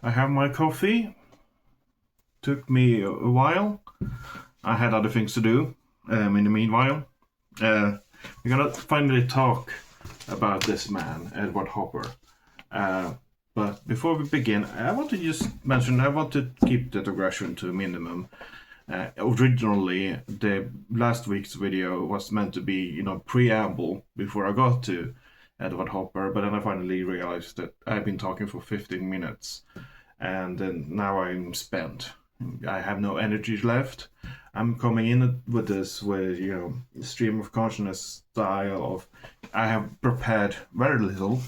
I have my coffee. Took me a while. I had other things to do in the meanwhile. We're gonna finally talk about this man, Edward Hopper. But before we begin, I want to just mention I want to keep the digression to a minimum. Originally, the last week's video was meant to be, preamble before I got to Edward Hopper, but then I finally realized that I've been talking for 15 minutes, and then now I'm spent. I have no energy left. I'm coming in with this with, stream of consciousness style of I have prepared very little.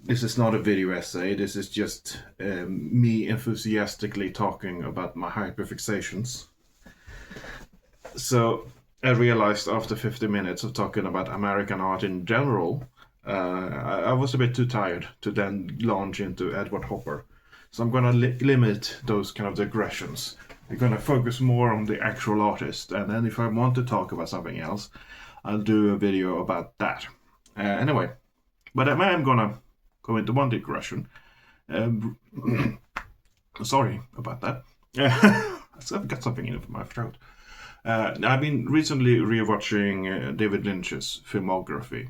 This is not a video essay. This is just me enthusiastically talking about my hyperfixations. So I realized after 50 minutes of talking about American art in general, I was a bit too tired to then launch into Edward Hopper. So I'm going to limit those kind of digressions. I'm going to focus more on the actual artist, and then if I want to talk about something else, I'll do a video about that. Anyway, but I am going to go into one digression. Sorry about that. I've got something in my throat. I've been recently rewatching David Lynch's filmography,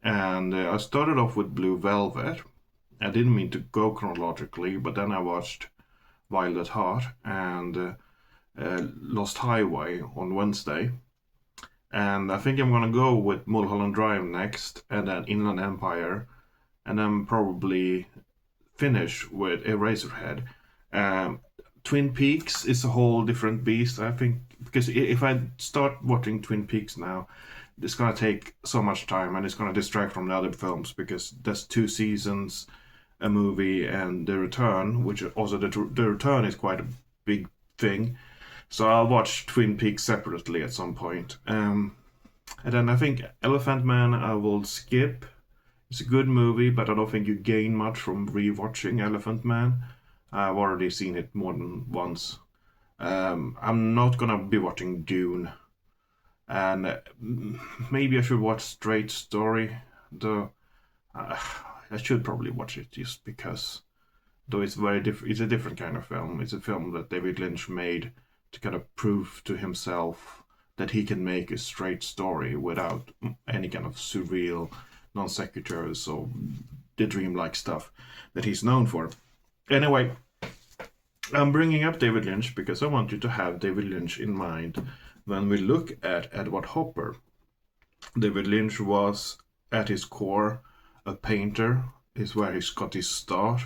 and I started off with Blue Velvet. I didn't mean to go chronologically, but then I watched Wild at Heart and Lost Highway on Wednesday. And I think I'm going to go with Mulholland Drive next, and then Inland Empire, and then probably finish with Eraserhead. Twin Peaks is a whole different beast, I think, because if I start watching Twin Peaks now, it's going to take so much time and it's going to distract from the other films, because there's 2 seasons, a movie, and The Return, which also the Return is quite a big thing. So I'll watch Twin Peaks separately at some point. And then I think Elephant Man I will skip. It's a good movie, but I don't think you gain much from rewatching Elephant Man. I've already seen it more than once. I'm not gonna be watching Dune. And maybe I should watch Straight Story, though. I should probably watch it just because, though it's very it's a different kind of film. It's a film that David Lynch made to kind of prove to himself that he can make a straight story without any kind of surreal non sequiturs or the dreamlike stuff that he's known for. Anyway, I'm bringing up David Lynch because I want you to have David Lynch in mind when we look at Edward Hopper. David Lynch was, at his core, a painter, is where he's got his start.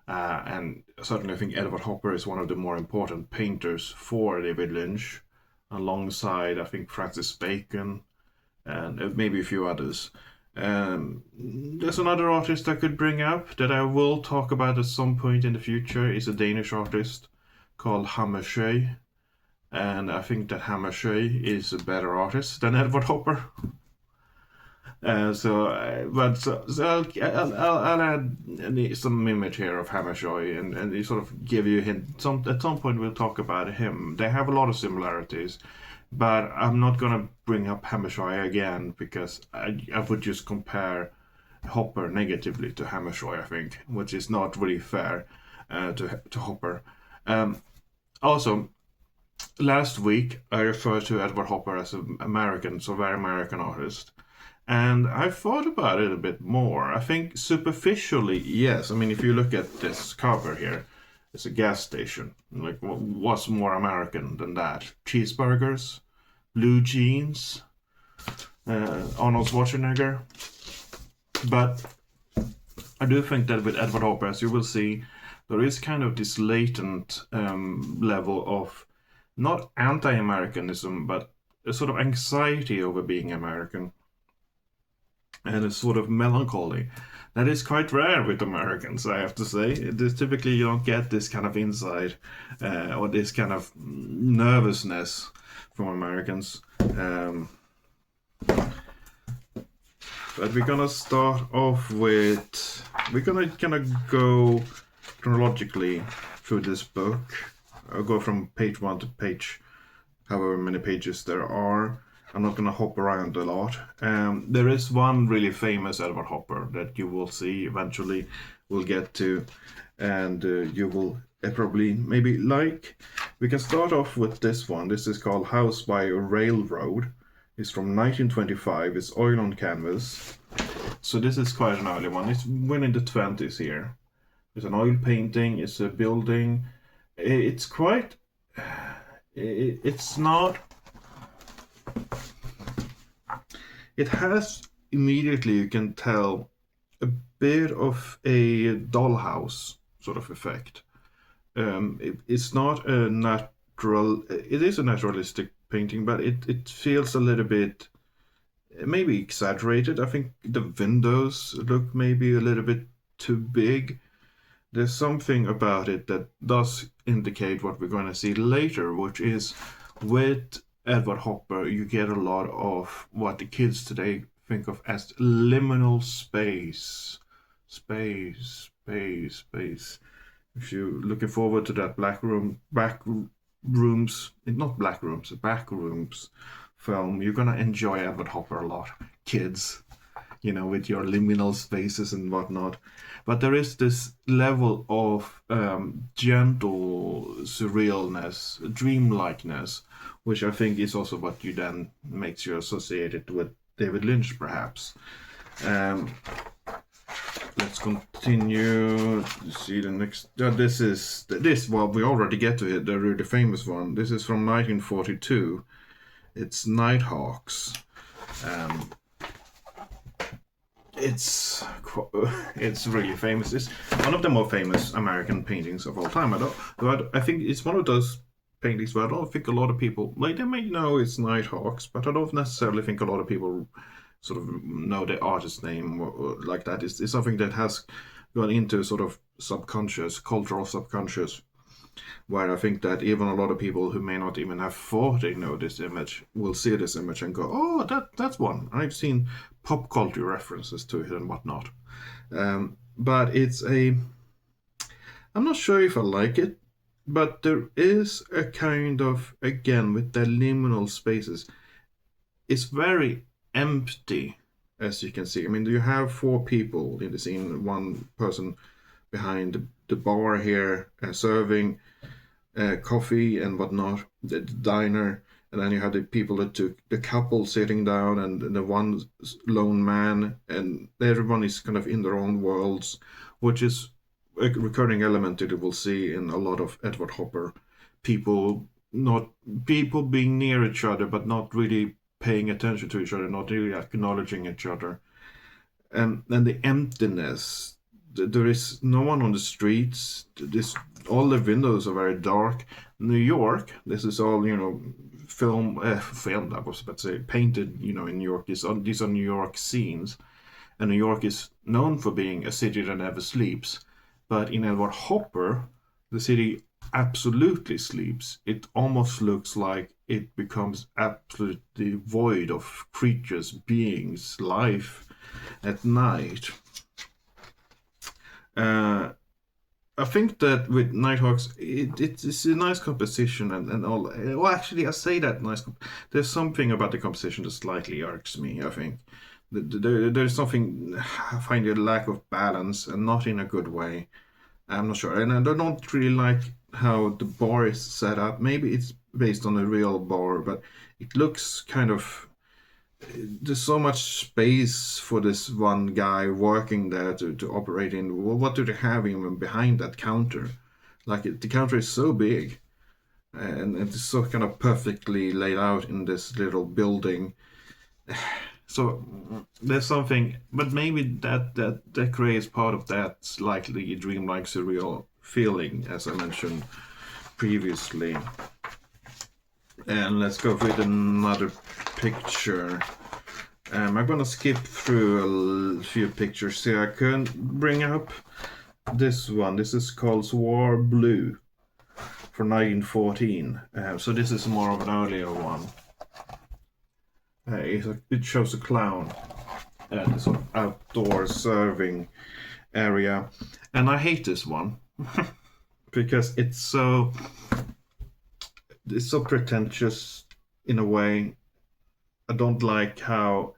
And certainly I think Edward Hopper is one of the more important painters for David Lynch, alongside, I think, Francis Bacon and maybe a few others. There's another artist I could bring up that I will talk about at some point in the future. Is a Danish artist called Hammershøi. And I think that Hammershøi is a better artist than Edward Hopper. I'll add some image here of Hammershøi and sort of give you a hint. At some point we'll talk about him. They have a lot of similarities, but I'm not gonna bring up Hammershøi again because I would just compare Hopper negatively to Hammershøi, I think, which is not really fair to Hopper. Also, last week I referred to Edward Hopper as an American, so very American artist. And I thought about it a bit more. I think superficially, yes. I mean, if you look at this cover here, it's a gas station. Like, what's more American than that? Cheeseburgers, blue jeans, Arnold Schwarzenegger. But I do think that with Edward Hopper, as you will see, there is kind of this latent level of not anti-Americanism, but a sort of anxiety over being American. And a sort of melancholy that is quite rare with Americans, I have to say. Typically, you don't get this kind of insight or this kind of nervousness from Americans. But we're gonna start off with... We're gonna kind of go chronologically through this book. I'll go from page 1 to page however many pages there are. I'm not gonna hop around a lot. There is one really famous Edward Hopper that you will see eventually. We'll get to, and you will probably maybe like. We can start off with this one. This is called House by a Railroad. It's from 1925. It's oil on canvas. So this is quite an early one. It's in the 20s here. It's an oil painting. It's a building. It's quite. It's not. It has immediately, you can tell, a bit of a dollhouse sort of effect. It's not a natural. It is a naturalistic painting, but it feels a little bit maybe exaggerated. I think the windows look maybe a little bit too big. There's something about it that does indicate what we're going to see later, which is with Edward Hopper, you get a lot of what the kids today think of as liminal space. Space. If you're looking forward to that back rooms, not black rooms, back rooms film, you're gonna enjoy Edward Hopper a lot, kids. With your liminal spaces and whatnot. But there is this level of gentle surrealness, dreamlikeness, which I think is also what you then makes you associated with David Lynch, perhaps. Let's continue. See the next. Well, we already get to it. The really famous one. This is from 1942. It's Nighthawks. It's really famous. It's one of the more famous American paintings of all time. I think it's one of those paintings where I don't think a lot of people, like, they may know it's Nighthawks, but I don't necessarily think a lot of people sort of know the artist's name or like that. It's something that has gone into sort of cultural subconscious, where I think that even a lot of people who may not even have thought they know this image will see this image and go, "Oh, that's one." I've seen pop culture references to it and whatnot. But I'm not sure if I like it, but there is a kind of, again, with the liminal spaces, it's very empty, as you can see. I mean, you have four people in the scene, one person behind the bar here serving coffee and whatnot, the diner, and then you have the people that took the couple sitting down and the one lone man, and everyone is kind of in their own worlds, which is a recurring element that you will see in a lot of Edward Hopper. People being near each other, but not really paying attention to each other, not really acknowledging each other, and the emptiness. There is no one on the streets. All the windows are very dark. New York. This is all filmed. I was about to say painted. In New York. These are New York scenes, and New York is known for being a city that never sleeps. But in Edward Hopper, the city absolutely sleeps. It almost looks like it becomes absolutely void of creatures, beings, life at night. I think that with Nighthawks, it's a nice composition and all. Well, actually, I say that nice. There's something about the composition that slightly irks me. I think there's something. I find a lack of balance and not in a good way. I'm not sure, and I don't really like how the bar is set up. Maybe it's based on a real bar, but it looks kind of. There's so much space for this one guy working there to operate in. Well, what do they have even behind that counter? Like the counter is so big, and it's so kind of perfectly laid out in this little building. So there's something, but maybe that creates part of that slightly dreamlike, surreal feeling, as I mentioned previously. And let's go with another picture. I'm gonna skip through a few pictures here. I can bring up this one. This is called Swar Blue for 1914. So this is more of an earlier one. It shows a clown at the sort of outdoor serving area, and I hate this one because it's so pretentious in a way. I don't like how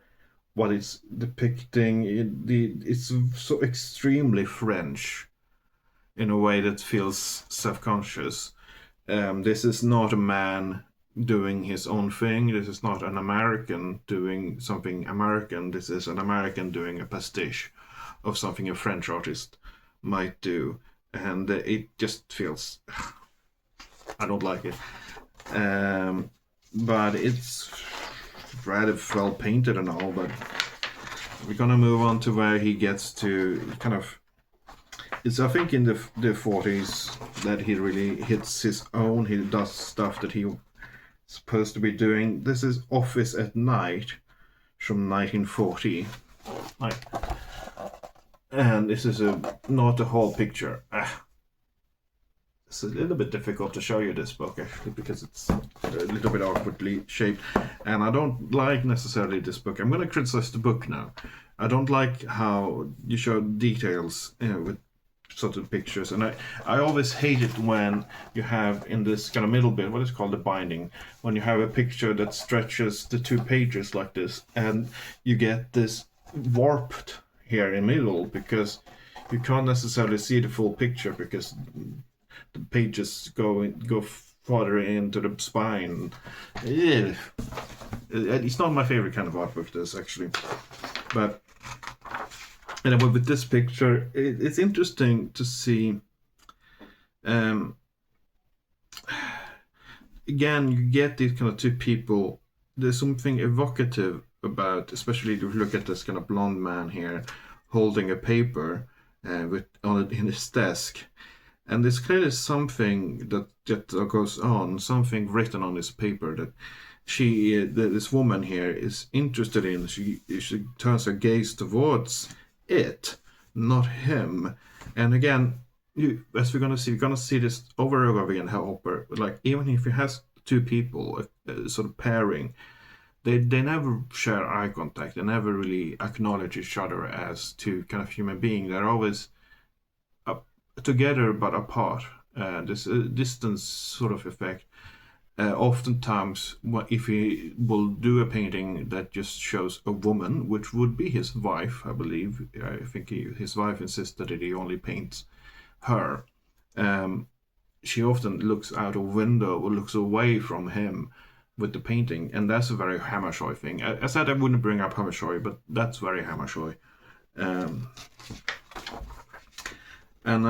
what it's depicting. It's so extremely French in a way that feels self-conscious. This is not a man doing his own thing. This is not an American doing something American. This is an American doing a pastiche of something a French artist might do. And it just feels. I don't like it. But it's rather well painted and all, but we're gonna move on to where he gets to kind of. It's I think in the 40s that he really hits his own. He does stuff that he supposed to be doing. This is Office at Night from 1940. Like, and this is not a whole picture. It's a little bit difficult to show you this book actually because it's a little bit awkwardly shaped, and I don't like necessarily this book. I'm going to criticize the book now. I don't like how you show details with sort of pictures, and I always hate it when you have in this kind of middle bit what is called the binding, when you have a picture that stretches the 2 pages like this, and you get this warped here in the middle because you can't necessarily see the full picture because the pages go farther into the spine. Yeah. It's not my favorite kind of art book, this actually, but anyway, with this picture, it's interesting to see. Again, you get these kind of 2 people. There's something evocative about, especially if you look at this kind of blonde man here holding a paper in his desk. And there's clearly something that goes on, something written on this paper that this woman here is interested in. She turns her gaze towards it, not him. And again, as we're gonna see this over and over again. How Hopper, like even if he has 2 people, sort of pairing, they never share eye contact. They never really acknowledge each other as 2 kind of human beings. They're always together but apart. This distance sort of effect. Oftentimes, if he will do a painting that just shows a woman, which would be his wife, I believe. I think his wife insisted that he only paints her. She often looks out a window or looks away from him with the painting, and that's a very Hammershøi thing. I said I wouldn't bring up Hammershøi, but that's very Hammershøi. And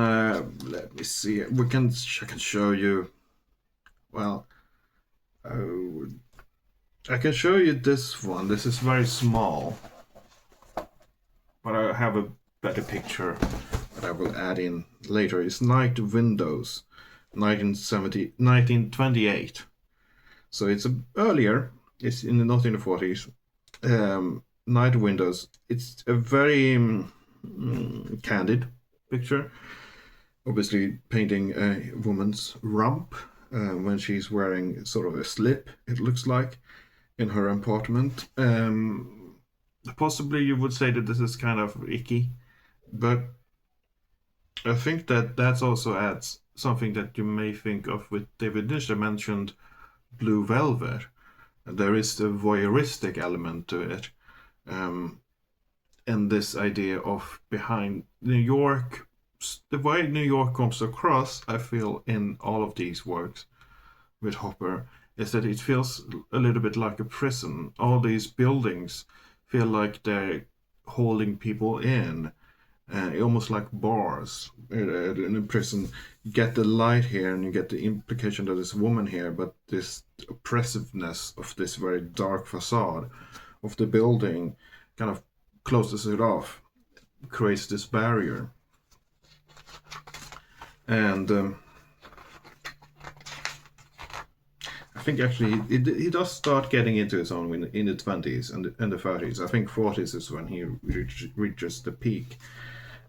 let me see. I can show you. Well, I can show you this one. This is very small, but I have a better picture that I will add in later. It's Night Windows, 1928. So it's earlier. It's not in the 40s. Night Windows. It's a very candid picture, obviously painting a woman's rump when she's wearing sort of a slip, it looks like, in her apartment. Possibly you would say that this is kind of icky, but I think that also adds something that you may think of with David Lynch. I mentioned Blue Velvet. There is the voyeuristic element to it. And this idea of behind New York, the way New York comes across, I feel, in all of these works with Hopper, is that it feels a little bit like a prison. All these buildings feel like they're holding people in, almost like bars in a prison. You get the light here and you get the implication that there's a woman here, but this oppressiveness of this very dark facade of the building kind of closes it off, creates this barrier. And I think actually he does start getting into his own in the 20s and the 30s. I think 40s is when he reaches the peak.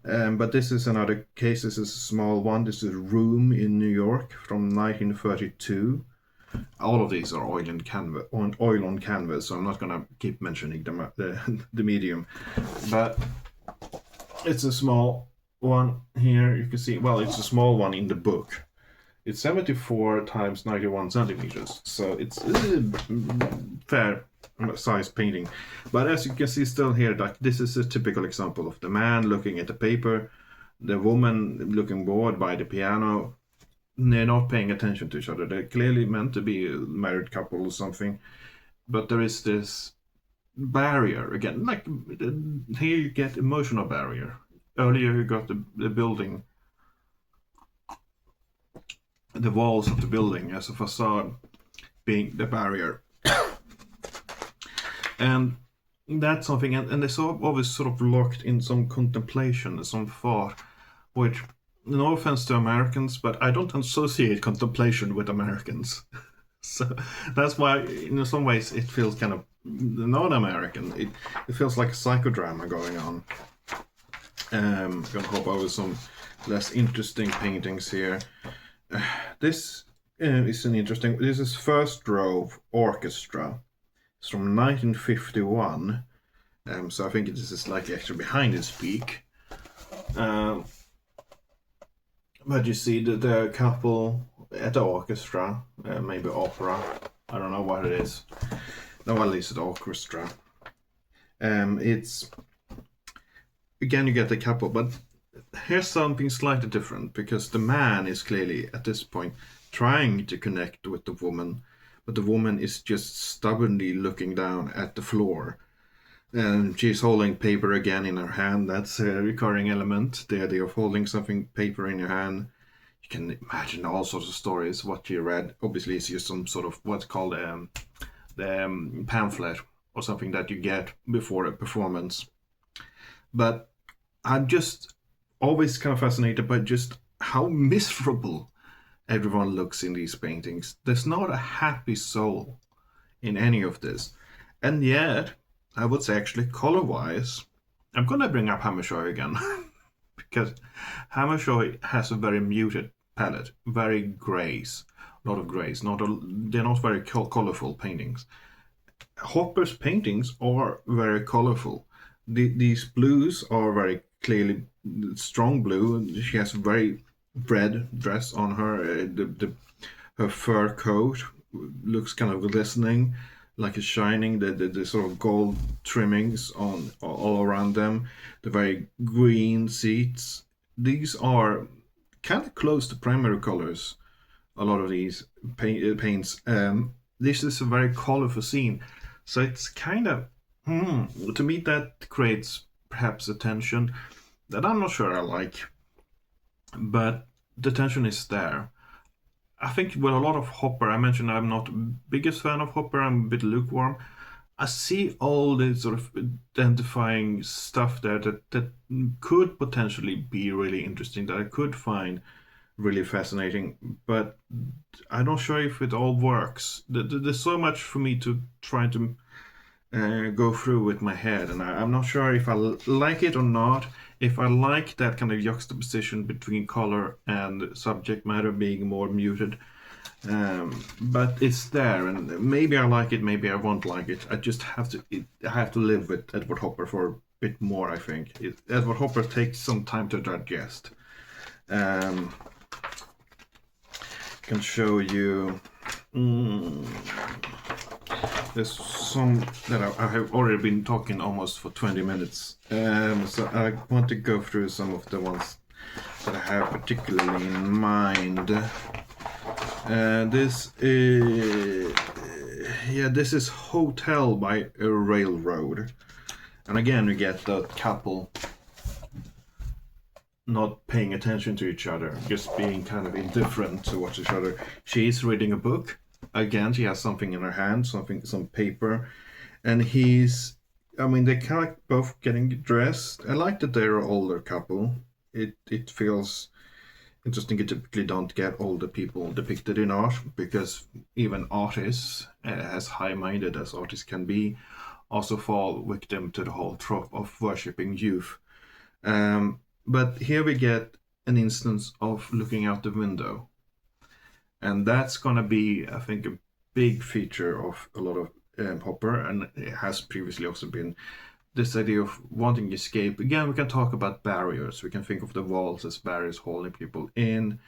But this is another case. This is a small one. This is Room in New York from 1932. All of these are oil on canvas, so I'm not gonna keep mentioning the medium, but it's a small one here. You can see, well, it's a small one in the book. It's 74 times 91 centimeters, so it's a fair size painting. But as you can see still here, like this is a typical example of the man looking at the paper, the woman looking bored by the piano. They're not paying attention to each other. They're clearly meant to be a married couple or something. But there is this barrier again, like here you get emotional barrier. Earlier you got the building, the walls of the building as a facade being the barrier. And that's something, and they're so always sort of locked in some contemplation, some thought, which, no offense to Americans, but I don't associate contemplation with Americans. So that's why, in some ways, it feels kind of not American. It feels like a psychodrama going on. I'm gonna hop over some less interesting paintings here. This is an interesting. This is First Row Orchestra. It's from 1951. So I think this is like actually behind his peak. But you see the couple at the orchestra, maybe opera. I don't know what it is. No, at least the orchestra. It's again you get the couple, but here's something slightly different because the man is clearly at this point trying to connect with the woman, but the woman is just stubbornly looking down at the floor. And she's holding paper again in her hand. That's a recurring element. The idea of holding something paper in your hand. You can imagine all sorts of stories. What you read, obviously, is just some sort of what's called the pamphlet or something that you get before a performance. But I'm just always kind of fascinated by just how miserable everyone looks in these paintings. There's not a happy soul in any of this. And yet, I would say actually color-wise, I'm going to bring up Hammershøi again. Because Hammershøi has a very muted palette, very grays, a lot of grays. They're not very colorful paintings. Hopper's paintings are very colorful. These blues are very clearly strong blue. She has a very red dress on her. Her fur coat looks kind of glistening, like it's shining. The sort of gold trimmings on all around them. The very green seats. These are kind of close to primary colors. A lot of these paints. This is a very colorful scene, so it's kind of to me that creates perhaps a tension that I'm not sure I like, but the tension is there. I think with a lot of Hopper, I mentioned I'm not the biggest fan of Hopper, I'm a bit lukewarm. I see all the sort of identifying stuff there that could potentially be really interesting, that I could find really fascinating, but I'm not sure if it all works. There's so much for me to try to go through with my head, and I'm not sure if I like it or not. If I like that kind of juxtaposition between color and subject matter being more muted, but it's there, and maybe I like it, maybe I won't like it. I just have to. I have to live with Edward Hopper for a bit more. I think Edward Hopper takes some time to digest. Can show you. There's some that I have already been talking almost for 20 minutes. So I want to go through some of the ones that I have particularly in mind. This is Hotel by a Railroad. And again, we get the couple not paying attention to each other, just being kind of indifferent towards each other. She's reading a book. Again, she has something in her hand, some paper, and they're kind of both getting dressed. I like that they're an older couple. It feels interesting. You typically don't get older people depicted in art because even artists, as high-minded as artists can be, also fall victim to the whole trope of worshipping youth. But here we get an instance of looking out the window. And that's going to be, I think, a big feature of a lot of Hopper, and it has previously also been this idea of wanting to escape. Again, we can talk about barriers. We can think of the walls as barriers holding people in.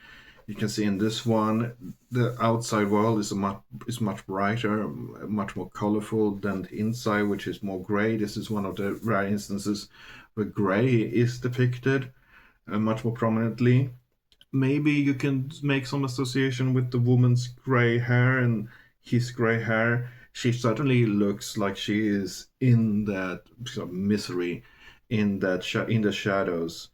You can see in this one, the outside world is much brighter, much more colorful than the inside, which is more gray. This is one of the rare instances where gray is depicted much more prominently. Maybe you can make some association with the woman's gray hair and his gray hair. She certainly looks like she is in that sort of misery, in in the shadows,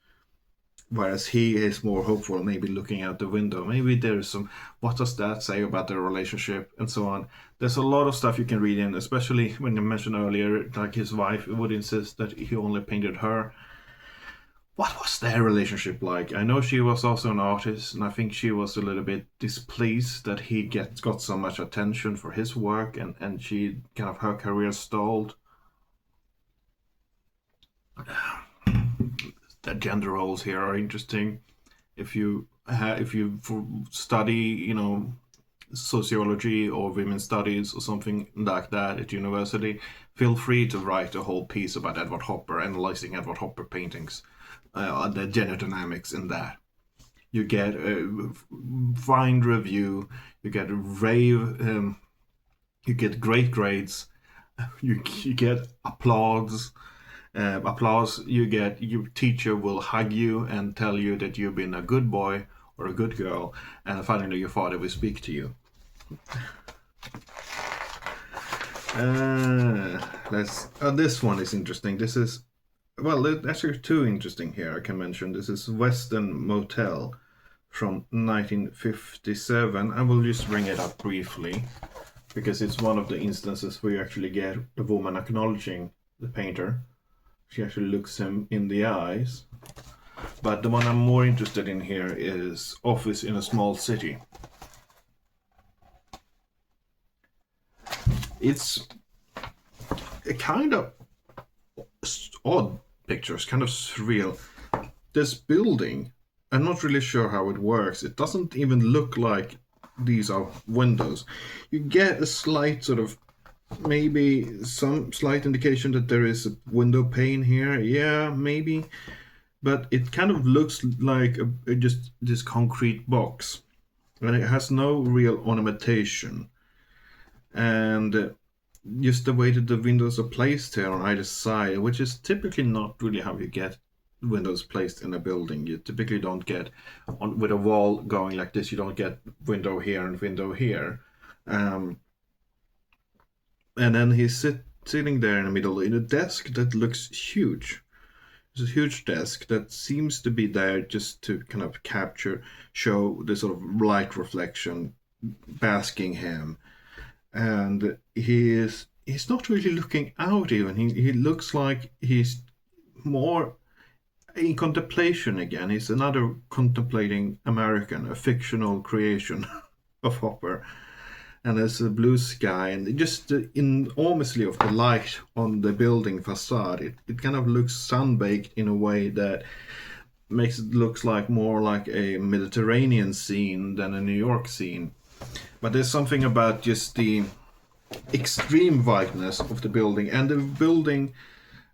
whereas he is more hopeful, maybe looking out the window. Maybe there's some, what does that say about their relationship, and so on. There's a lot of stuff you can read in, especially when you mentioned earlier, like his wife would insist that he only painted her. What was their relationship like? I know she was also an artist, and I think she was a little bit displeased that he got so much attention for his work, and she kind of, her career stalled. The gender roles here are interesting. If you study, sociology or women's studies or something like that at university, feel free to write a whole piece about Edward Hopper, analyzing Edward Hopper paintings, the gender dynamics in that. You get a fine review, you get rave, you get great grades, you get applause. You get, your teacher will hug you and tell you that you've been a good boy or a good girl, and finally your father will speak to you. This one is interesting. This is, well, actually two interesting here I can mention. This is Western Motel from 1957. I will just bring it up briefly because it's one of the instances where you actually get the woman acknowledging the painter. She actually looks him in the eyes. But the one I'm more interested in here is Office in a Small City. It's a kind of odd picture, it's kind of surreal. This building, I'm not really sure how it works. It doesn't even look like these are windows. You get a slight sort of, maybe some slight indication that there is a window pane here. Yeah, maybe. But it kind of looks like just this concrete box. And it has no real ornamentation. And just the way that the windows are placed here on either side, which is typically not really how you get windows placed in a building. You typically don't get, with a wall going like this, you don't get window here and window here. And then he's sitting there in the middle in a desk that looks huge. It's a huge desk that seems to be there just to kind of show the sort of light reflection basking him. And he's not really looking out even. He looks like he's more in contemplation again. He's another contemplating American, a fictional creation of Hopper. And there's a blue sky, and just the enormously of the light on the building facade. It kind of looks sunbaked in a way that makes it look like more like a Mediterranean scene than a New York scene. But there's something about just the extreme whiteness of the building, and the building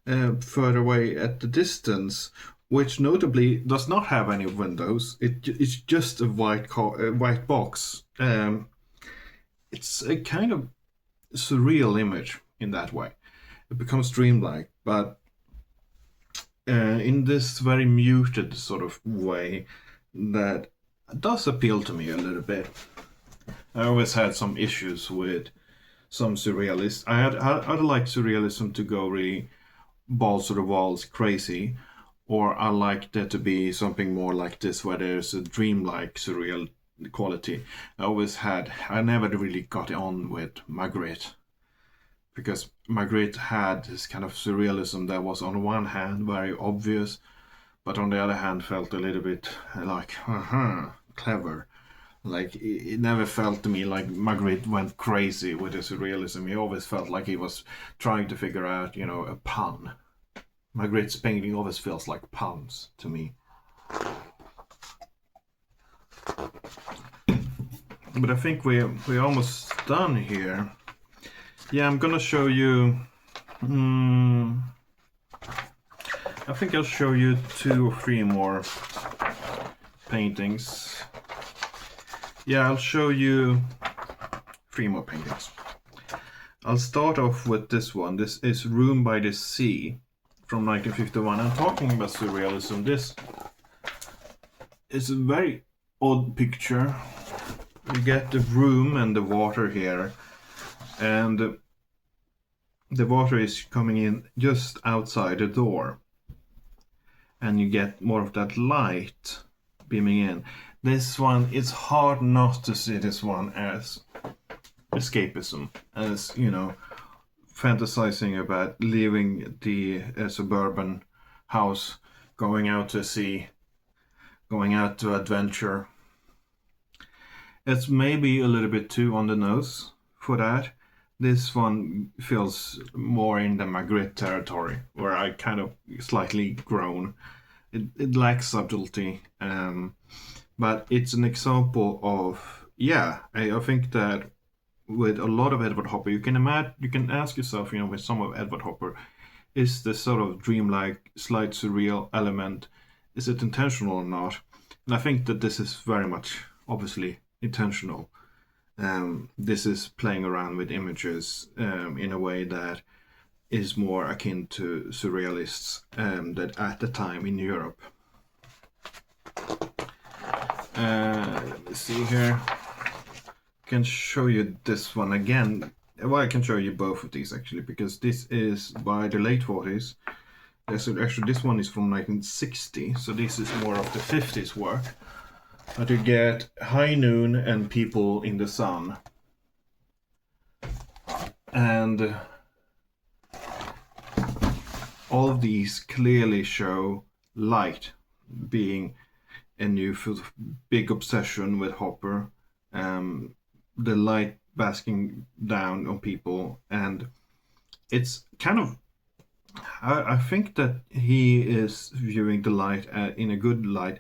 further away at the distance, which notably does not have any windows. It's just a white box. It's a kind of surreal image in that way. It becomes dreamlike, but in this very muted sort of way that does appeal to me a little bit. I always had some issues with some surrealists. I'd like surrealism to go really balls to the walls crazy, or I like there to be something more like this where there's a dreamlike surreal quality. I never really got on with Magritte, because Magritte had this kind of surrealism that was on one hand very obvious, but on the other hand felt a little bit like clever. Like, it never felt to me like Magritte went crazy with his surrealism. He always felt like he was trying to figure out, a pun. Magritte's painting always feels like puns to me. But I think we're almost done here. Yeah, I'm gonna show you. I think I'll show you 2 or 3 more paintings. Yeah, I'll show you 3 more paintings. I'll start off with this one. This is Room by the Sea from 1951. I'm talking about surrealism. This is a very odd picture. You get the room and the water here, and the water is coming in just outside the door, and you get more of that light beaming in. This one, it's hard not to see this one as escapism, as, you know, fantasizing about leaving the suburban house, going out to sea, going out to adventure. It's maybe a little bit too on the nose for that. This one feels more in the Magritte territory, where I kind of slightly groan. It lacks subtlety, but it's an example of, yeah, I think that with a lot of Edward Hopper, you can ask yourself, you know, with some of Edward Hopper, is the sort of dreamlike, slight surreal element, is it intentional or not? And I think that this is very much, obviously, intentional. This is playing around with images in a way that is more akin to surrealists that at the time in Europe. Let me see here. I can show you this one again. Well, I can show you both of these actually, because this is by the late 40s. Actually, this one is from 1960, so this is more of the 50s work. But you get high noon and people in the sun. And all of these clearly show light being a new big obsession with Hopper. The light basking down on people, and it's kind of, I think that he is viewing the light in a good light.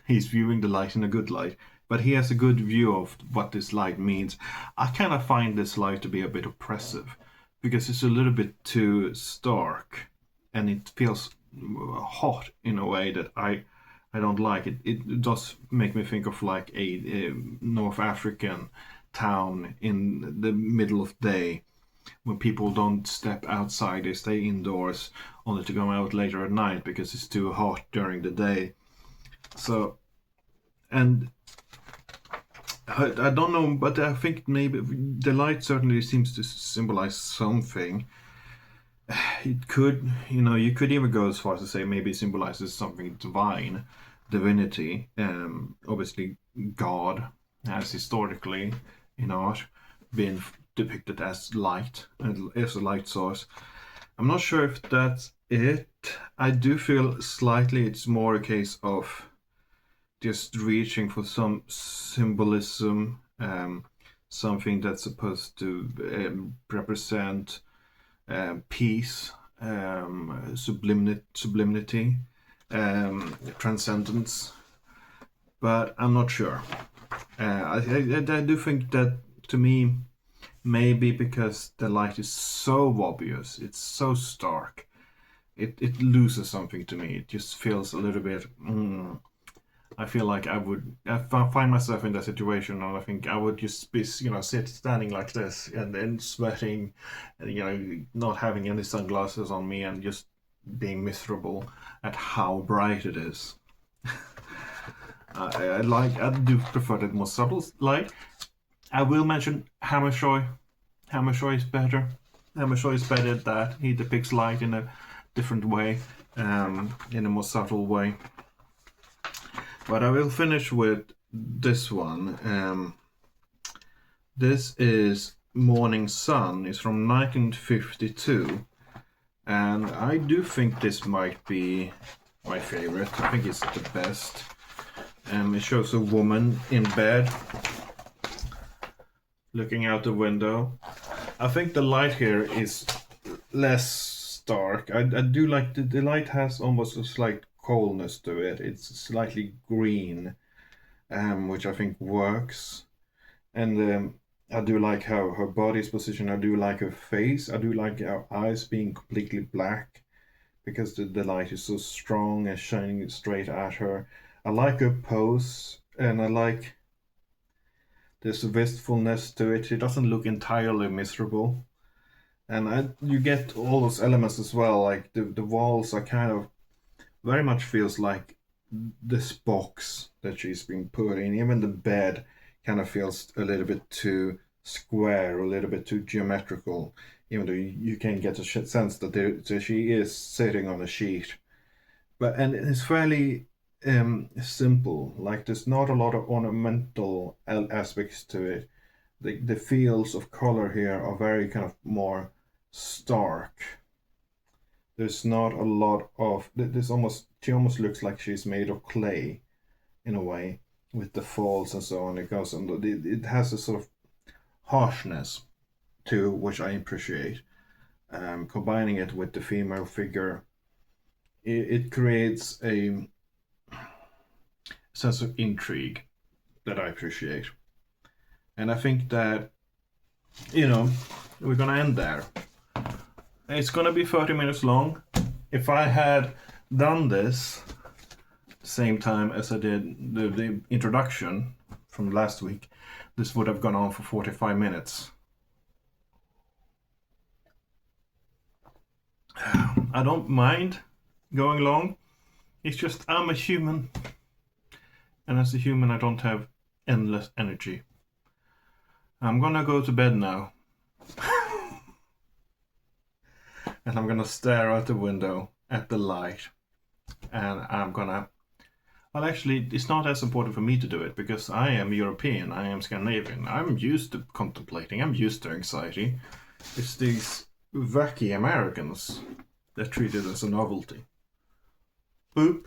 He's viewing the light in a good light, but he has a good view of what this light means. I kind of find this light to be a bit oppressive, because it's a little bit too stark, and it feels hot in a way that I don't like. It does make me think of like a North African town in the middle of day, when people don't step outside, they stay indoors only to go out later at night because it's too hot during the day. So, and I don't know, but I think maybe the light certainly seems to symbolize something. It could, you know, you could even go as far as to say maybe it symbolizes something divine, divinity. Obviously, God has historically in art been depicted as light, as a light source. I'm not sure if that's it. I do feel slightly it's more a case of just reaching for some symbolism, something that's supposed to represent peace, sublimity, transcendence. But I'm not sure. I do think that, to me, maybe because the light is so obvious, it's so stark, it loses something to me. It just feels a little bit. I feel like I find myself in that situation, and I think I would just be, you know, standing like this and then sweating, and, you know, not having any sunglasses on me and just being miserable at how bright it is. I do prefer the more subtle light. I will mention Hammershøi. Hammershøi is better. Hammershøi is better at that. He depicts light in a different way, in a more subtle way. But I will finish with this one. This is Morning Sun. It's from 1952. And I do think this might be my favorite. I think it's the best. It shows a woman in bed, looking out the window. I think the light here is less stark. I do like the light has almost a slight coldness to it. It's slightly green, which I think works. And I do like how her body is positioned. I do like her face. I do like her eyes being completely black, because the light is so strong and shining straight at her. I like her pose, and I like There's a wistfulness to it. It doesn't look entirely miserable. And you get all those elements as well. Like the walls are kind of very much feels like this box that she's been put in. Even the bed kind of feels a little bit too square, a little bit too geometrical. Even though you can get a sense that that she is sitting on a sheet, and it's fairly simple. Like there's not a lot of ornamental aspects to it. The fields of color here are very kind of more stark. There's not a lot of there's almost she almost looks like she's made of clay in a way with the folds and so on. It goes and it has a sort of harshness to which I appreciate. Combining it with the female figure, it creates a sense of intrigue that I appreciate. And I think that, we're gonna end there. It's gonna be 30 minutes long. If I had done this same time as I did the introduction from last week, this would have gone on for 45 minutes. I don't mind going long. It's just I'm a human. And as a human, I don't have endless energy. I'm gonna go to bed now. And I'm gonna stare out the window at the light. And well, actually, it's not as important for me to do it because I am European, I am Scandinavian. I'm used to contemplating, I'm used to anxiety. It's these wacky Americans that treat it as a novelty. Boop.